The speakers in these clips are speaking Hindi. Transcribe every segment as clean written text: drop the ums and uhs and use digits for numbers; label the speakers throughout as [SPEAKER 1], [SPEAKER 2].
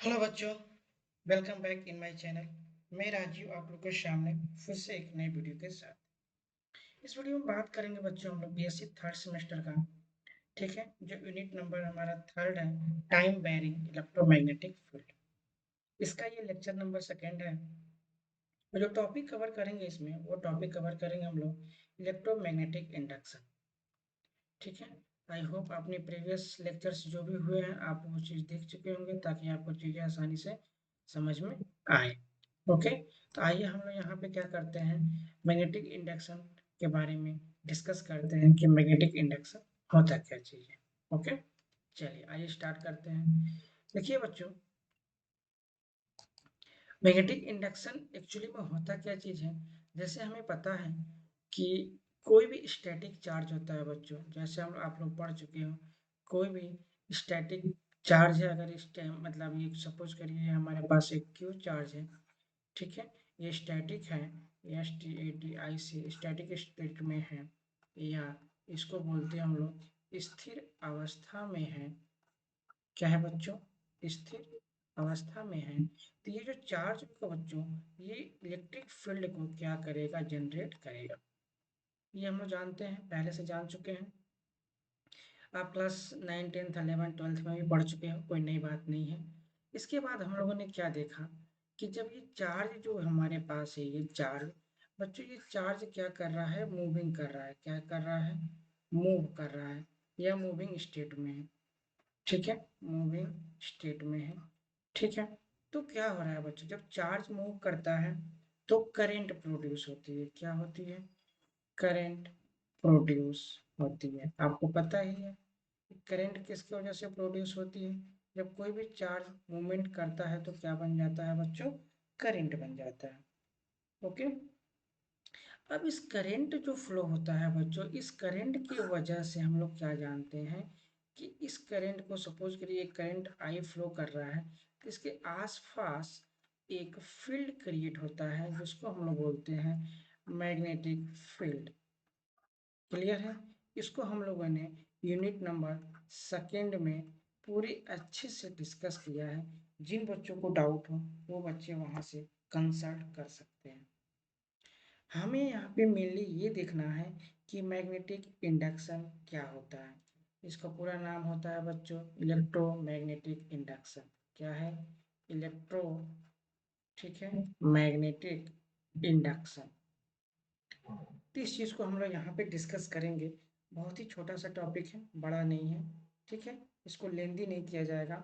[SPEAKER 1] हेलो बच्चों, welcome back in my channel. मैं राजीव आप लोग के सामने फिर से एक नई वीडियो के साथ। इस वीडियो में बात करेंगे बच्चों हम लोग बीएससी थर्ड सेमेस्टर का। ठीक है, जो यूनिट नंबर हमारा थर्ड है, टाइम बेयरिंग इलेक्ट्रोमैग्नेटिक फील्ड। इसका ये लेक्चर नंबर सेकेंड है। और जो टॉपिक कवर करेंगे इसमें वो टॉपिक कवर करेंगे हम लोग इलेक्ट्रोमैग्नेटिक इंडक्शन। ठीक है, आई होप आपने प्रीवियस लेक्चर्स जो भी हुए हैं आप वो चीज़ देख चुके होंगे ताकि आपको चीज़ें आसानी से समझ में आए। ओके, तो आइए हम लोग यहाँ पे क्या करते हैं, मैग्नेटिक इंडक्शन के बारे में डिस्कस करते हैं कि मैग्नेटिक इंडक्शन होता क्या चीज़ है। ओके, चलिए आइए स्टार्ट करते हैं। देखिए बच्चों, मैग्नेटिक इंडक्शन एक्चुअली में होता क्या चीज़ है। जैसे हमें पता है कि कोई भी स्टैटिक चार्ज होता है बच्चों, जैसे हम आप लोग पढ़ चुके हो, कोई भी स्टैटिक चार्ज है, अगर इस टाइम मतलब ये सपोज करिए हमारे पास एक क्यू चार्ज है। ठीक है, ये स्टैटिक है, S T A T I से स्टैटिक स्टेट में है, या इसको बोलते हैं हम लोग स्थिर अवस्था में है। क्या है बच्चों, स्थिर अवस्था में है। तो ये जो चार्ज होगा बच्चों, ये इलेक्ट्रिक फील्ड को क्या करेगा, जनरेट करेगा। ये हम लोग जानते हैं, पहले से जान चुके हैं। आप क्लास 9 10th 11 12th में भी पढ़ चुके हो, कोई नई बात नहीं है। इसके बाद हम लोगों ने क्या देखा कि जब ये चार्ज जो हमारे पास है, ये चार्ज बच्चों, ये चार्ज क्या कर रहा है, मूविंग कर रहा है। क्या कर रहा है, मूव कर रहा है, या मूविंग स्टेट में है। ठीक है, मूविंग स्टेट में है। ठीक है, तो क्या हो रहा है बच्चों, जब चार्ज मूव करता है तो करंट प्रोड्यूस होती है। क्या होती है, करंट प्रोड्यूस होती है। आपको पता ही है करंट किसकी वजह से प्रोड्यूस होती है। जब कोई भी चार्ज मूवमेंट करता है तो क्या बन जाता है बच्चों, करंट बन जाता है। ओके, अब इस करंट जो फ्लो होता है बच्चों, इस करंट की वजह से हम लोग क्या जानते हैं कि इस करंट को सपोज करिए करंट आई फ्लो कर रहा है, तो इसके आसपास एक फील्ड क्रिएट होता है जिसको हम लोग बोलते हैं मैग्नेटिक फील्ड। क्लियर है, इसको हम लोगों ने यूनिट नंबर सेकेंड में पूरी अच्छे से डिस्कस किया है। जिन बच्चों को डाउट हो वो बच्चे वहाँ से कंसल्ट कर सकते हैं। हमें यहाँ पे मेनली ये देखना है कि मैग्नेटिक इंडक्शन क्या होता है। इसका पूरा नाम होता है बच्चों इलेक्ट्रोमैग्नेटिक इंडक्शन। क्या है, इलेक्ट्रो, ठीक है, मैग्नेटिक इंडक्शन। तो इस चीज़ को हम लोग यहाँ पे डिस्कस करेंगे। बहुत ही छोटा सा टॉपिक है, बड़ा नहीं है। ठीक है, इसको लेंदी नहीं किया जाएगा।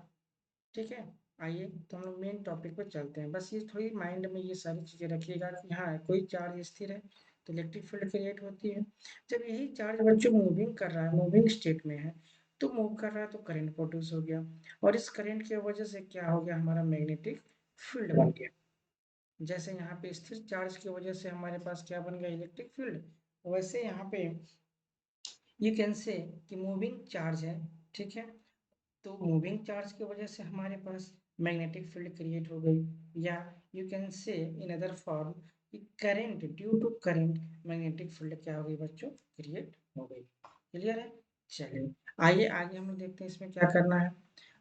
[SPEAKER 1] ठीक है, आइए तो हम लोग मेन टॉपिक पे चलते हैं। बस ये थोड़ी माइंड में ये सारी चीज़ें रखिएगा कि हाँ कोई चार्ज स्थिर है तो इलेक्ट्रिक फील्ड क्रिएट होती है। जब यही चार्ज बच्चों मूविंग कर रहा है, मूविंग स्टेट में है, तो मूव कर रहा है तो करंट प्रोड्यूस हो गया, और इस करंट की वजह से क्या हो गया, हमारा मैग्नेटिक फील्ड बन गया। जैसे यहाँ पे स्थिर चार्ज की वजह से हमारे पास क्या बन गया, इलेक्ट्रिक फील्ड, वैसे यहाँ पे यू कैन से कि मूविंग चार्ज है। ठीक है, तो मूविंग चार्ज की वजह से हमारे पास मैग्नेटिक फील्ड क्रिएट हो गई, या you can say in other form कि current, due to current magnetic field क्या हो गई बच्चों, क्रिएट हो गई। क्लियर है, चलिए आइए आगे हम लोग देखते हैं इसमें क्या करना है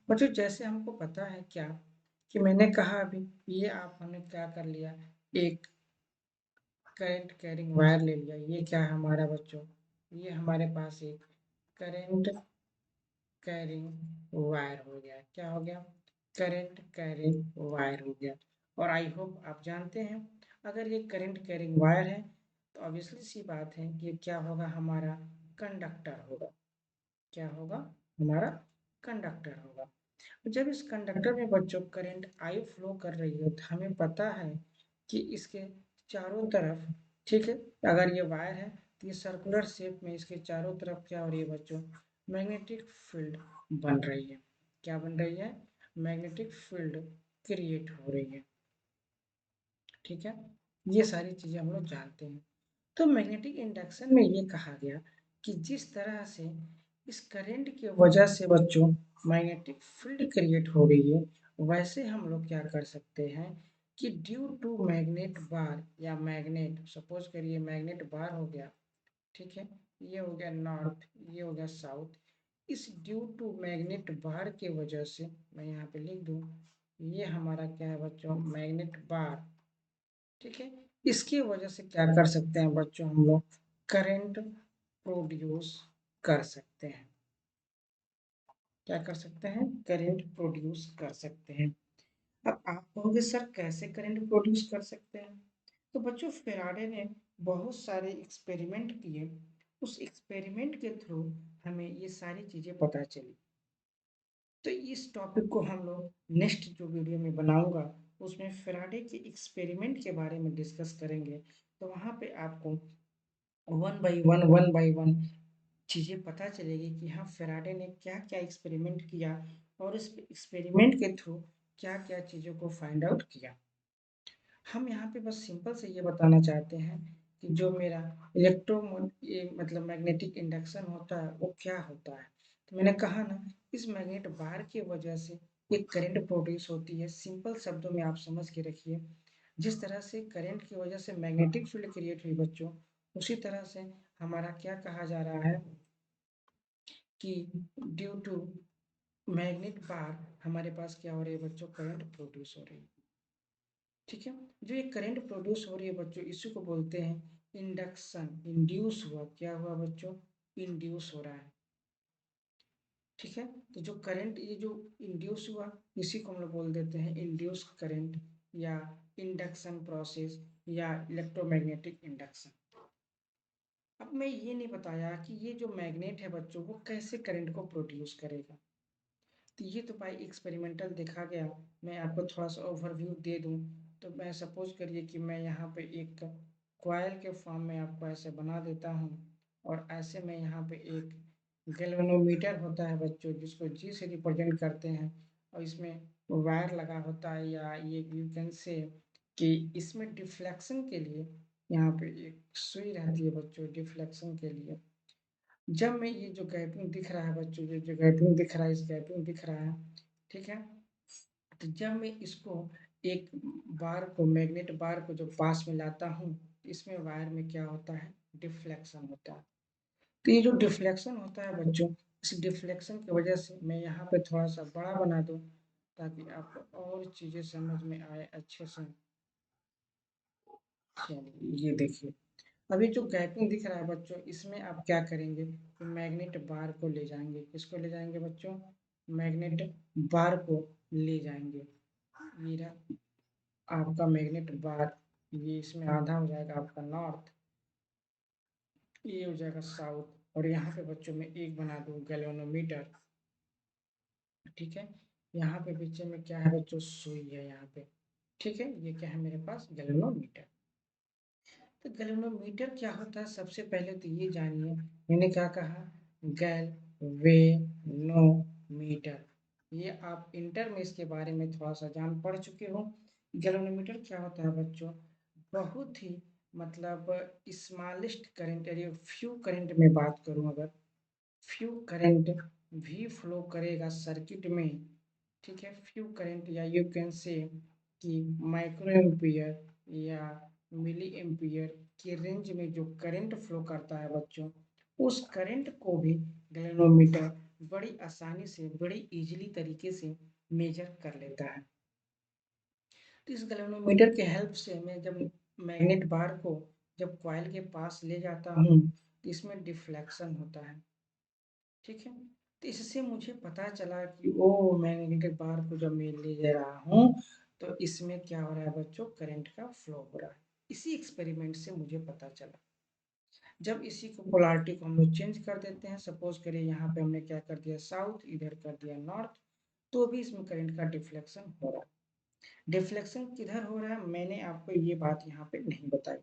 [SPEAKER 1] बच्चों। जैसे हमको पता है क्या कि मैंने कहा अभी, ये आप हमने क्या कर लिया, एक करंट कैरिंग वायर ले लिया। ये क्या है हमारा बच्चों, ये हमारे पास एक करंट कैरिंग वायर हो गया। क्या हो गया, करंट कैरिंग वायर हो गया। और आई होप आप जानते हैं, अगर ये करंट कैरिंग वायर है तो ऑब्वियसली सी बात है कि क्या होगा, हमारा कंडक्टर होगा। क्या होगा, हमारा कंडक्टर होगा। जब इस कंडक्टर में बच्चों करंट आई फ्लो कर रही है तो हमें पता है कि इसके चारों तरफ, ठीक है, अगर ये वायर है तो ये सर्कुलर शेप में इसके चारों तरफ क्या हो रही है बच्चों, मैग्नेटिक फील्ड बन रही है। क्या बन रही है, मैग्नेटिक फील्ड क्रिएट हो रही है। ठीक है, ये सारी चीजें हम लोग जानते हैं। तो मैग्नेटिक इंडक्शन में ये कहा गया कि जिस तरह से इस करंट की वजह से बच्चों मैग्नेटिक फील्ड क्रिएट हो रही है, वैसे हम लोग क्या कर सकते हैं कि ड्यू टू मैग्नेट बार, या मैग्नेट सपोज करिए मैग्नेट बार हो गया। ठीक है, ये हो गया नॉर्थ, ये हो गया साउथ। इस ड्यू टू मैग्नेट बार के वजह से मैं यहाँ पे लिख दूँ ये हमारा क्या है बच्चों, मैग्नेट बार। ठीक है, इसकी वजह से क्या कर सकते हैं बच्चों, हम लोग करंट प्रोड्यूस कर सकते हैं। क्या कर सकते हैं, करंट प्रोड्यूस कर सकते हैं। अब आप कहोगे सर कैसे करंट प्रोड्यूस कर सकते हैं। तो बच्चों फेराडे ने बहुत सारे एक्सपेरिमेंट किए, उस एक्सपेरिमेंट के थ्रू हमें ये सारी चीजें पता चली। तो इस टॉपिक को हम लोग नेक्स्ट जो वीडियो में बनाऊंगा उसमें फेराडे के एक्सपेरिमेंट के बारे में डिस्कस करेंगे। तो वहाँ पे आपको वन बाई वन चीज़ें पता चलेगी कि हाँ फेराडे ने क्या क्या एक्सपेरिमेंट किया और इस एक्सपेरिमेंट के थ्रू क्या क्या चीज़ों को फाइंड आउट किया। हम यहाँ पे बस सिंपल से ये बताना चाहते हैं कि जो मेरा ये मतलब मैग्नेटिक इंडक्शन होता है वो क्या होता है। तो मैंने कहा ना, इस मैग्नेट बार की वजह से एक करंट प्रोड्यूस होती है। सिंपल शब्दों में आप समझ के रखिए, जिस तरह से करंट की वजह से मैग्नेटिक फील्ड क्रिएट हुई बच्चों, उसी तरह से हमारा क्या कहा जा रहा है कि ड्यू टू मैग्नेट बार हमारे पास क्या हो रही है बच्चों, करंट प्रोड्यूस हो रही है। ठीक है, जो ये करंट प्रोड्यूस हो रही है बच्चों, इसी को बोलते हैं इंडक्शन। इंड्यूस हुआ, क्या हुआ बच्चों, इंड्यूस हो रहा है। ठीक है, तो जो करंट ये जो इंड्यूस हुआ, इसी को हम लोग बोल देते हैं इंड्यूस करंट या इंडक्शन प्रोसेस या इलेक्ट्रोमैग्नेटिक इंडक्शन। अब मैं ये नहीं बताया कि ये जो मैग्नेट है बच्चों वो कैसे करंट को प्रोड्यूस करेगा। तो ये तो भाई एक्सपेरिमेंटल देखा गया। मैं आपको थोड़ा सा ओवरव्यू दे दूं, तो मैं सपोज करिए कि मैं यहाँ पे एक कॉइल के फॉर्म में आपको ऐसे बना देता हूँ, और ऐसे में यहाँ पे एक गैल्वेनोमीटर होता है बच्चों जिसको जी से रिप्रेजेंट करते हैं, और इसमें वायर लगा होता है, या ये यू कैन से कि इसमें डिफ्लेक्शन के लिए यहाँ पे एक सुई रहती है बच्चों डिफ्लेक्शन के लिए। जब मैं ये जो गैपिंग दिख रहा है बच्चों, ये जो गैपिंग दिख रहा है, इस गैपिंग दिख रहा है, ठीक है, तो जब मैं इसको एक बार को मैग्नेट बार को जब पास में लाता हूँ, इसमें वायर में क्या होता है, डिफ्लेक्शन होता है। तो ये जो डिफ्लेक्शन होता है बच्चों, इस डिफ्लेक्शन की वजह से मैं यहाँ पे थोड़ा सा बड़ा बना दूँ ताकि आपको और चीज़ें समझ में आए अच्छे से। चलिए ये देखिए, अभी जो गैपिंग दिख रहा है बच्चों, इसमें आप क्या करेंगे, मैग्नेट बार को ले जाएंगे। किसको ले जाएंगे बच्चों, मैग्नेट बार को ले जाएंगे। ये रहा आपका मैग्नेट बार, ये इसमें आधा हो जाएगा आपका नॉर्थ, ये हो जाएगा साउथ, और यहाँ पे बच्चों में एक बना दूँ गैल्वेनोमीटर। ठीक है, यहाँ पे पीछे में क्या है बच्चों, सुई है यहाँ पे। ठीक है, ये क्या है मेरे पास, गैल्वेनोमीटर। तो गैल्वेनोमीटर क्या होता है, सबसे पहले तो ये जानिए, मैंने क्या कहा, गैल्वेनोमीटर। ये आप इंटर में इसके बारे में थोड़ा सा जान पढ़ चुके हो। गैल्वेनोमीटर क्या होता है बच्चों, बहुत ही मतलब स्मॉलेस्ट करंट, यदि फ्यू करंट में बात करूं, अगर फ्यू करंट भी फ्लो करेगा सर्किट में, ठीक है, फ्यू करंट या यू कैन से कि माइक्रो एम्पियर या मिली एम्पियर की रेंज में जो करंट फ्लो करता है बच्चों, उस करंट को भी गैल्वेनोमीटर बड़ी आसानी से, बड़ी इजीली तरीके से मेजर कर लेता है। तो इस गैल्वेनोमीटर के हेल्प से मैं जब मैग्नेट बार को जब कॉइल के पास ले जाता हूँ, तो इसमें डिफ्लेक्शन होता है। ठीक है, तो इससे मुझे पता चला कि ओ मैग्नेटिक बार को जब मैं ले जा रहा हूँ तो इसमें क्या हो रहा है बच्चों, करंट का फ्लो हो रहा है। इसी एक्सपेरिमेंट से मुझे पता चला। जब इसी को पोलारिटी को हम लोग चेंज कर देते हैं, सपोज करिए यहाँ पे हमने क्या कर दिया, साउथ, इधर कर दिया नॉर्थ, तो भी इसमें करंट का डिफ्लेक्शन हो रहा है। डिफ्लेक्शन किधर हो रहा है, मैंने आपको ये बात यहाँ पे नहीं बताई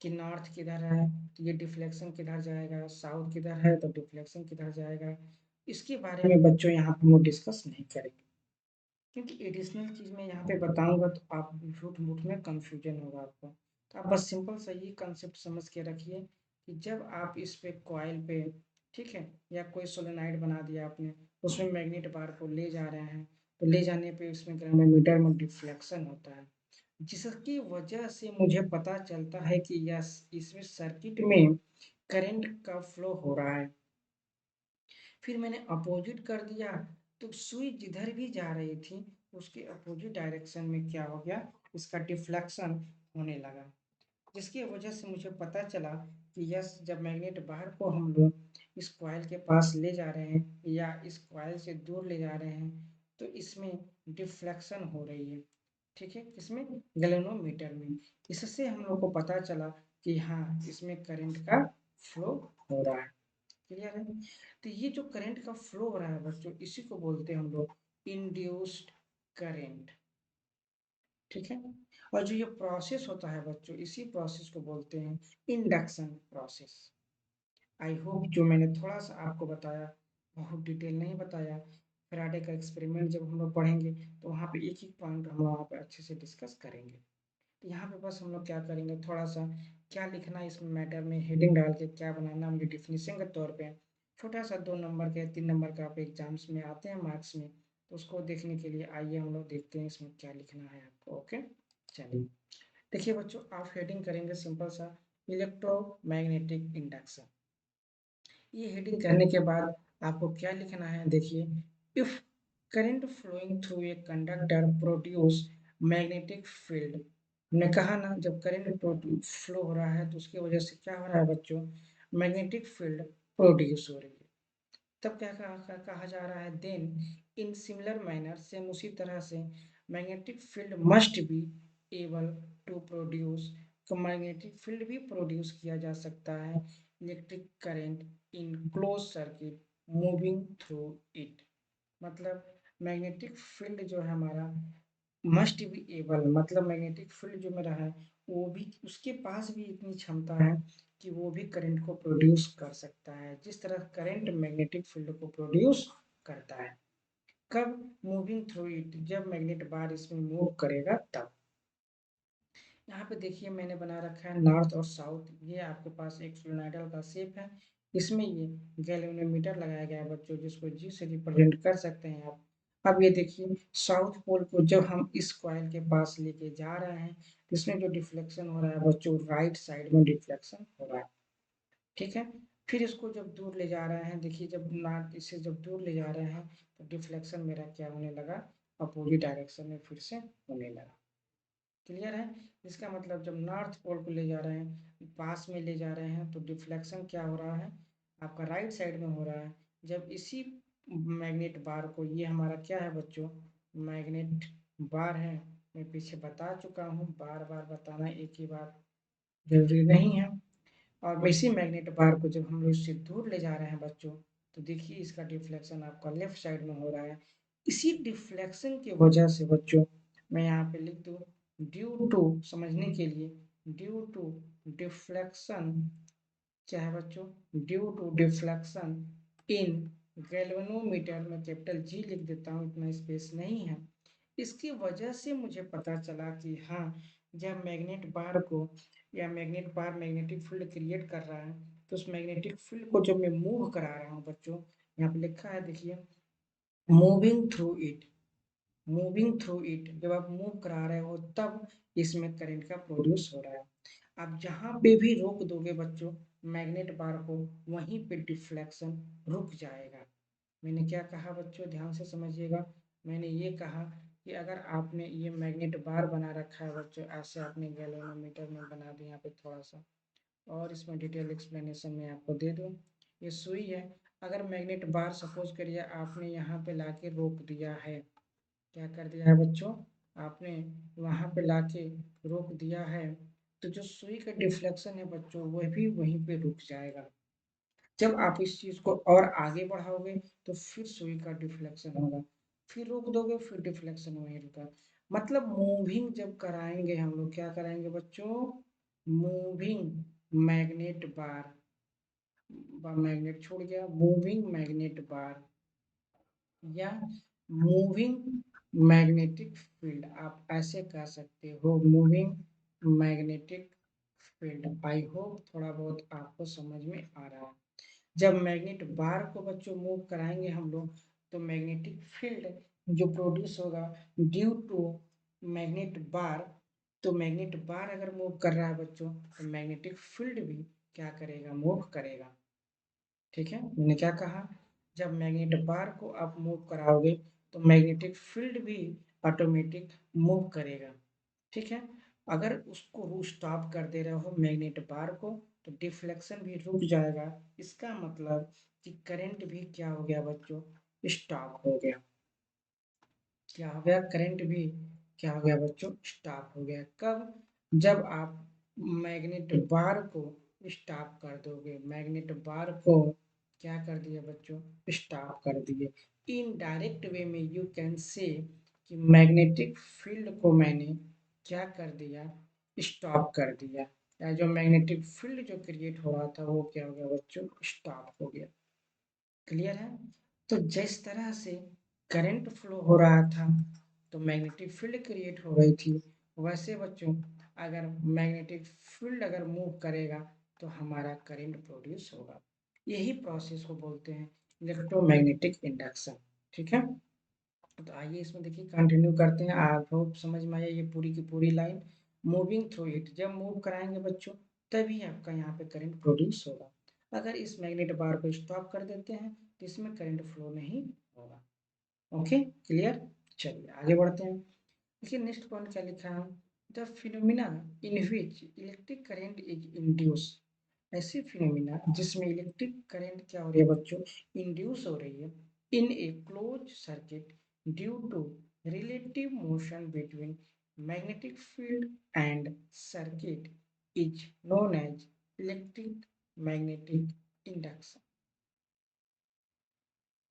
[SPEAKER 1] कि नॉर्थ किधर है तो ये डिफ्लेक्शन किधर जाएगा, साउथ किधर है तो डिफ्लेक्शन किधर जाएगा। इसके बारे में बच्चों यहाँ पे हम लोग डिस्कस नहीं करेंगे, क्योंकि एडिशनल चीज़ मैं यहाँ पे बताऊंगा तो आप झूठ मूठ में कंफ्यूजन होगा आपको। तो आप बस सिंपल सा ये कंसेप्ट समझ के रखिए कि जब आप इस पे कॉइल पे, ठीक है, या कोई सोलेनाइड बना दिया आपने, उसमें मैग्नेट बार को ले जा रहे हैं, तो ले जाने पे उसमें ग्रामोमीटर में डिफ्लेक्शन होता है, जिसकी वजह से मुझे पता चलता है कि यस इसमें सर्किट में करंट का फ्लो हो रहा है। फिर मैंने अपोजिट कर दिया, तो सुई जिधर भी जा रही थी उसके अपोजिट डायरेक्शन में क्या हो गया, इसका डिफ्लेक्शन होने लगा, जिसकी वजह से मुझे पता चला कि यस, जब मैग्नेट बार को हम लोग इस कॉइल के पास ले जा रहे हैं या इस कॉइल से दूर ले जा रहे हैं तो इसमें डिफ्लेक्शन हो रही है। ठीक है, इसमें गैल्वेनोमीटर में, इससे हम लोग को पता चला कि हाँ, इसमें करंट का फ्लो हो रहा है। क्लियर है? तो ये जो करंट का फ्लो हो रहा है बच्चों, इसी को बोलते हैं हम लोग इंड्यूस्ड करंट। ठीक है, और जो ये प्रोसेस होता है बच्चों, इसी प्रोसेस को बोलते हैं इंडक्शन प्रोसेस। आई होप जो मैंने थोड़ा सा आपको बताया, बहुत डिटेल नहीं बताया। फैराडे का एक्सपेरिमेंट जब हम लोग पढ़ेंगे तो वहाँ पे एक एक पॉइंट हम लोग वहाँ पे अच्छे से डिस्कस करेंगे। तो यहाँ पे बस हम लोग क्या करेंगे, थोड़ा सा क्या लिखना है इसमें मैटर में हेडिंग डाल के क्या बनाना, हम डिफिनीशन के तौर पे छोटा सा 2 नंबर के 3 नंबर का आप एग्जाम्स में आते हैं मार्क्स में, तो उसको देखने के लिए आइए हम लोग देखते हैं इसमें क्या लिखना है आपको। ओके, चलिए देखिए बच्चों, आप हेडिंग करेंगे सिंपल सा इलेक्ट्रोमैग्नेटिक इंडक्शन। ये हेडिंग करने के बाद आपको क्या लिखना है, देखिए, if current flowing through a conductor produce magnetic field. हमने कहा ना, जब करंट फ्लो हो रहा है तो उसकी वजह से क्या हो रहा है बच्चों, मैग्नेटिक फील्ड प्रोड्यूस हो रही है। तब क्या कहा जा रहा है, then in similar manner, same उसी तरह से magnetic field must be able to produce, तो मैग्नेटिक फील्ड भी प्रोड्यूस किया जा सकता है electric current in close circuit moving through it. मतलब मैग्नेटिक फील्ड जो है हमारा मस्ट बी एबल, मतलब मैग्नेटिक फील्ड जो मेरा है वो भी, उसके पास भी इतनी क्षमता है कि वो भी करंट को प्रोड्यूस कर सकता है, जिस तरह करंट मैग्नेटिक फील्ड को प्रोड्यूस करता है। कब? मूविंग थ्रू इट, जब मैग्नेट बार इसमें मूव करेगा तब। यहाँ पे देखिए मैंने बना रखा है नॉर्थ और साउथ, ये आपके पास एक सोलेनोइडल का शेप है, इसमें ये गैल्वेनोमीटर लगाया गया है बच्चों, जिसको जी से रिप्रेजेंट कर सकते हैं आप। अब ये देखिए, साउथ पोल को जब हम इस कॉइल के पास लेके जा रहे हैं तो इसमें जो डिफ्लेक्शन हो रहा है बच्चों, राइट साइड में डिफ्लेक्शन हो रहा है। ठीक है, फिर इसको जब दूर ले जा रहे हैं, देखिए जब नॉर्थ इसे जब दूर ले जा रहे हैं तो डिफ्लेक्शन मेरा क्या होने लगा, अपोजिट डायरेक्शन में फिर से होने लगा। क्लियर है? इसका मतलब जब नॉर्थ पोल को ले जा रहे हैं, पास में ले जा रहे हैं, तो डिफ्लेक्शन क्या हो रहा है, आपका राइट साइड में हो रहा है। जब इसी मैग्नेट बार को, ये हमारा क्या है बच्चों, मैग्नेट बार है, मैं पीछे बता चुका हूँ, बार बार बताना एक ही बात जरूरी नहीं है। और इसी मैग्नेट बार को जब हम लोग इससे दूर ले जा रहे हैं बच्चों, तो देखिए इसका डिफ्लेक्शन आपका लेफ्ट साइड में हो रहा है। इसी डिफ्लेक्शन की वजह से बच्चों, मैं यहाँ पे लिख दूँ, ड्यू टू, समझने के लिए, ड्यू टू डिफ्लेक्शन, क्या है बच्चों, due to deflection in galvanometer, में कैपिटल जी लिख देता हूँ, इतना स्पेस नहीं है। इसकी वजह से मुझे पता चला कि हाँ, जब मैग्नेट बार को, या मैग्नेट बार मैग्नेटिक फील्ड क्रिएट कर रहा है, तो उस मैग्नेटिक फील्ड को जब मैं मूव करा रहा हूँ बच्चों, यहाँ पे लिखा है देखिए, moving through it, moving through it, जब आप मूव करा रहे हो तब इसमें करंट का प्रोड्यूस हो रहा है। आप जहाँ पे भी रोक दोगे बच्चों मैग्नेट बार को, वहीं पे डिफ्लेक्शन रुक जाएगा। मैंने क्या कहा बच्चों, ध्यान से समझिएगा। मैंने ये कहा कि अगर आपने ये मैग्नेट बार बना रखा है बच्चों, ऐसे आपने गैल्वेनोमीटर में बना दिया, यहाँ पे थोड़ा सा और इसमें डिटेल एक्सप्लेनेशन में आपको दे दूँ। ये सुई है, अगर मैग्नेट बार सपोज करिए आपने यहाँ पे लाके रोक दिया है, क्या कर दिया है बच्चों, आपने वहां पे लाके रोक दिया है, तो जो सुई का डिफ्लेक्शन है बच्चों, वह भी वहीं पे रुक जाएगा। जब आप इस चीज को और आगे बढ़ाओगे तो फिर सुई का डिफ्लेक्शन होगा, फिर रोक दोगे फिर डिफ्लेक्शन वहीं रुका। मतलब मूविंग जब कराएंगे हम लोग, क्या कराएंगे बच्चों, मूविंग मैग्नेट बार, मैग्नेट छोड़ गया, मूविंग मैग्नेट बार या मूविंग मैग्नेटिक फील्ड, आप ऐसे कह सकते हो, moving magnetic field. I hope थोड़ा बहुत आपको समझ में आ रहा है। जब मैग्नेट बार को बच्चों मूव कराएंगे हम लोग, तो मैग्नेटिक फील्ड जो प्रोड्यूस होगा ड्यू टू मैग्नेट बार, तो मैग्नेट बार अगर मूव कर रहा है बच्चों, तो मैग्नेटिक फील्ड भी क्या करेगा, मूव करेगा। ठीक है, मैंने क्या कहा, जब मैग्नेट बार को आप मूव कराओगे तो मैग्नेटिक फील्ड भी ऑटोमेटिक मूव करेगा। ठीक है, अगर उसको स्टॉप कर दे रहे हो मैग्नेट बार को तो डिफ्लेक्शन भी रुक जाएगा। इसका मतलब कि करंट भी क्या हो गया बच्चों, स्टॉप हो गया। क्या हो गया, करंट भी क्या हो गया बच्चों, स्टॉप हो गया। कब, जब आप मैग्नेट बार को स्टॉप कर दोगे। मैग्नेट बार को क्या कर दिया बच्चों, स्टॉप कर दिए। इन डायरेक्ट वे में यू कैन से कि मैग्नेटिक फील्ड को मैंने क्या कर दिया, स्टॉप कर दिया। या जो मैग्नेटिक फील्ड जो क्रिएट हो रहा था वो क्या हो गया बच्चों, स्टॉप हो गया। क्लियर है। तो जिस तरह से करंट फ्लो हो रहा था तो मैग्नेटिक फील्ड क्रिएट हो रही थी, वैसे बच्चों अगर मैग्नेटिक फील्ड अगर मूव करेगा तो हमारा करंट प्रोड्यूस होगा। यही प्रोसेस को बोलते हैं इलेक्ट्रोमैग्नेटिक इंडक्शन। ठीक है, तो आइए इसमें देखिए कंटिन्यू करते हैं। आप होप समझ में आया ये पूरी की पूरी लाइन। मूविंग थ्रू इट, जब मूव कराएंगे बच्चों तभी आपका यहाँ पे करंट प्रोड्यूस होगा। अगर इस मैग्नेट बार को स्टॉप कर देते हैं तो इसमें करंट फ्लो नहीं होगा। Okay, clear. चलिए आगे बढ़ते हैं। देखिए नेक्स्ट पॉइंट क्या लिखा है, the phenomena in which electric current is induce. ऐसी फिनोमिना जिसमें इलेक्ट्रिक करंट क्या हो रही है बच्चों, इंड्यूस हो रही है in a close circuit due to relative motion between magnetic field and circuit is known as electric magnetic induction.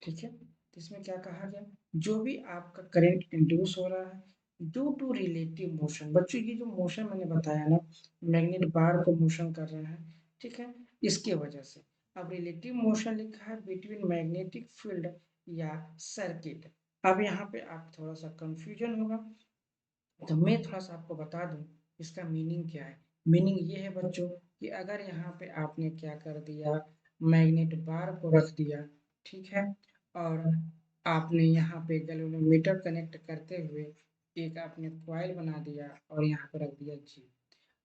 [SPEAKER 1] ठीक है, तो इसमें क्या कहा गया, जो भी आपका करंट इंड्यूस हो रहा है ड्यू टू रिलेटिव मोशन। बच्चों ये जो मोशन मैंने बताया ना, मैग्नेट बार को मोशन कर रहे हैं, ठीक है, इसके वजह से। अब रिलेटिव मोशन लिखा है बिटवीन मैग्नेटिक फील्ड या सर्किट। अब यहाँ पे आप थोड़ा सा कंफ्यूजन होगा, तो मैं थोड़ा सा आपको बता दूं इसका मीनिंग क्या है। मीनिंग ये है बच्चों कि अगर यहाँ पे आपने क्या कर दिया, मैग्नेट बार को रख दिया, ठीक है, और आपने यहाँ पे गैल्वेनोमीटर कनेक्ट करते हुए एक आपने कॉइल बना दिया और यहाँ पे रख दिया जी।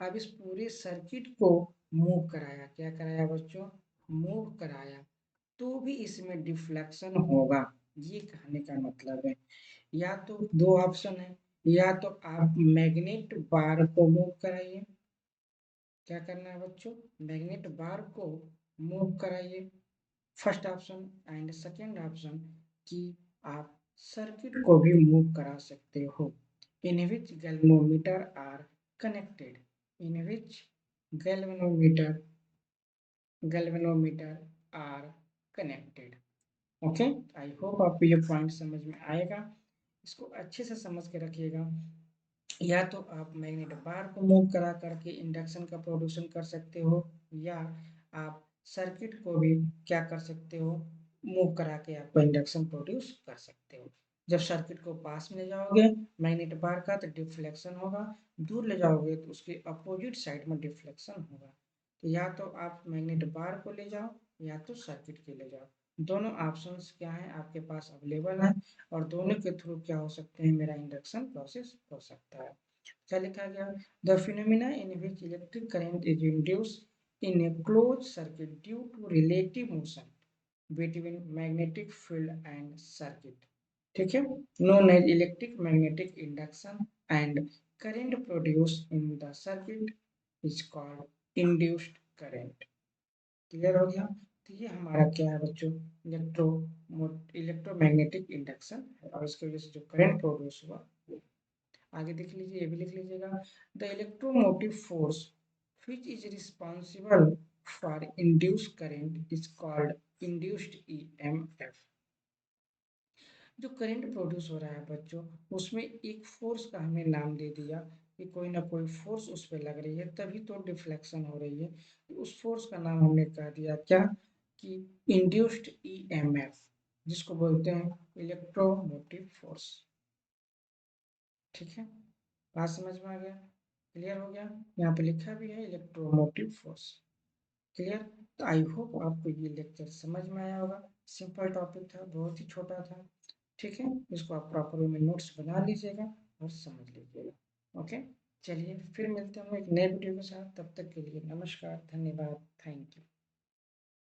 [SPEAKER 1] अब इस पूरे सर्किट को मूव कराया, क्या कराया बच्चों, मूव कराया, तो भी इसमें डिफ्लेक्शन होगा। ये कहने का मतलब है। या तो दो ऑप्शन है, या तो आप मैग्नेट बार को मूव कराइए। क्या करना है बच्चों, मैग्नेट बार को मूव कराइए, first option. And second option कि आप सर्किट को भी मूव करा सकते हो। In which galvanometer are connected, in which galvanometer galvanometer are connected. Okay, I hope आपको ये पॉइंट समझ में आएगा। इसको अच्छे से समझ के रखिएगा। या तो आप मैग्नेट बार को मूव करा करके इंडक्शन का प्रोड्यूसन कर सकते हो, या आप सर्किट को भी क्या कर सकते हो, मूव करा के आपको इंडक्शन प्रोड्यूस कर सकते हो। जब सर्किट को पास में ले जाओगे मैग्नेट बार का तो डिफ्लेक्शन होगा, दूर ले जाओगे तो उसके अपोजिट साइड में डिफ्लेक्शन होगा। तो या तो आप मैग्नेट बार को ले जाओ या तो सर्किट के ले जाओ, दोनों ऑप्शंस क्या है आपके पास अवेलेबल है, और दोनों के थ्रू क्या हो सकते हैं, मेरा इंडक्शन प्रोसेस हो सकता है। क्या लिखा गया, the phenomena in which electric current is induce in a close circuit due to relative motion between magnetic field and circuit, ठीक है, known as electric magnetic induction and current produce in the circuit is called induced current. Clear हो गया। तो ये हमारा क्या है बच्चों, इलेक्ट्रो इलेक्ट्रोमैग्नेटिक इंडक्शन है, और इसकी वजह से जो करंट प्रोड्यूस हुआ। आगे देख लीजिए, ये भी लिख लीजिएगा, the electromotive force which is responsible for induced current is called induced EMF। जो करंट प्रोड्यूस हो रहा है बच्चों उसमें एक फोर्स का हमें नाम दे दिया कि कोई ना कोई फोर्स उस पर लग रही है तभी तो डिफ्लेक्शन हो रही है। तो उस फोर्स का नाम हमने कह दिया क्या, कि इंड्यूस्ड ईएमएफ, जिसको बोलते हैं इलेक्ट्रोमोटिव फोर्स। ठीक है, बात समझ में आ गया, क्लियर हो गया। यहाँ पे लिखा भी है इलेक्ट्रोमोटिव फोर्स। क्लियर। तो आई होप आपको ये लेक्चर समझ में आया होगा। सिंपल टॉपिक था, बहुत ही छोटा था। ठीक है, इसको आप प्रॉपर वे में नोट्स बना लीजिएगा और समझ लीजिएगा। ओके, चलिए फिर मिलते हैं एक नए वीडियो के साथ, तब तक के लिए नमस्कार, धन्यवाद, थैंक यू।